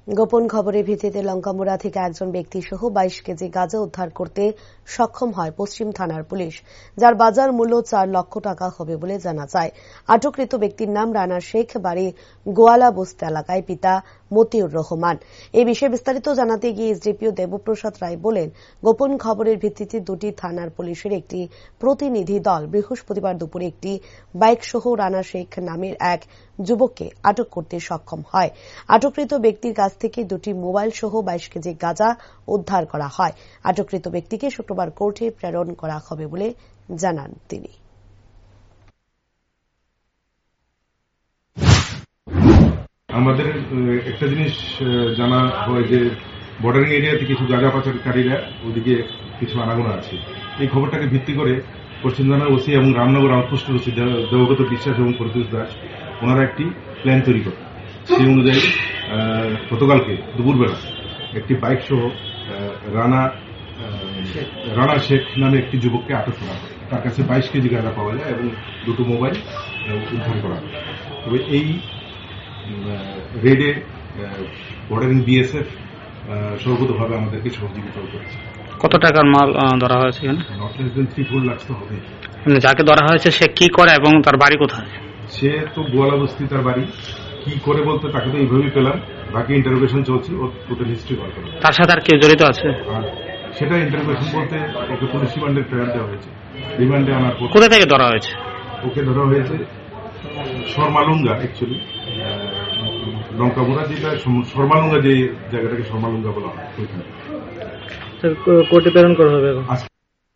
গোপন খবরের ভিত্তিতে লঙ্কামুড়া থেকে একজন ব্যক্তি সহ 22 কেজি গাঁজা উদ্ধার করতে সক্ষম হয় পশ্চিম থানার পুলিশ, যার বাজার মূল্য 4 লক্ষ টাকা হবে বলে জানা যায়। আটককৃত ব্যক্তির নাম রানা শেখ, বাড়ি গোয়ালা বস্তি এলাকায়, পিতা মতিউর রহমান। এই বিষয়ে বিস্তারিত জানাতে গিয়ে এসডিপিও দেবপ্রসাদ রায় বলেন, গোপন খবরের ভিত্তিতে দুটি থানার পুলিশের একটি প্রতিনিধি দল বৃহস্পতিবার দুপুরে একটি বাইক সহ রানা শেখ নামের এক যুবককে আটক করতে সক্ষম হয়। আটককৃত ব্যক্তির কাছ থেকে দুটি মোবাইল সহ 22 কেজি গাঁজা উদ্ধার করা হয়। আটককৃত ব্যক্তিকে শুক্রবার কোর্টে প্রেরণ করা হবে বলে জানান তিনি। আমাদের একটা জিনিস জানা হয় যে বর্ডারিং এরিয়াতে কিছু গাঁজা পাচারকারীরা ওদিকে কিছু আনাগোনা আছে। এই খবরটাকে ভিত্তি করে পশ্চিম থানার ওসি এবং রামনগর আউটপোস্টের ওসি দেবব্রত বিশ্বাস এবং প্রত্যুষ দাস ওনারা একটি প্ল্যান তৈরি করেন। সেই অনুযায়ী গতকালকে দুপুরবেলা একটি বাইক সহ রানা শেখ নামে একটি যুবককে আটক করা হয়। তার কাছে 22 কেজি গাঁজা পাওয়া যায় এবং দুটো মোবাইল উদ্ধার করা হয়। তবে এই রেডে বর্ডারিং বিএসএফ সর্বতভাবে আমাদেরকে সহযোগিতা করেছে। কত টাকার মাল ধরা হয়েছে? নট লেস দেন 3-4 লাখ তো হবে। যাকে ধরা হয়েছে সে কি করে এবং তার বাড়ি কোথায়? সে তো গোয়ালা বস্তি তার বাড়ি। কি করে বলতে তাকে তো এইভাবেই পেলাম, বাকি ইন্টারোগেশন চলছে, ওর টোটাল হিস্ট্রি বার করা। তার সাথে আর কেউ জড়িত আছে? আর সেটা ইন্টারোগেশন বলতে ওকে পুলিশ রিমান্ডে প্রেয়ার দেওয়া হয়েছে। রিমান্ডে আনার পর কোথা থেকে ধরা হয়েছে? ওকে ধরা হয়েছে শর্মালুঙ্গা, অ্যাকচুয়ালি লঙ্কামুড়া, যেটা শর্মালুঙ্গা, যে জায়গাটাকে শর্মালুঙ্গা বলা হয়, ওইখানে। কোর্টে প্রেরণ করা হবে।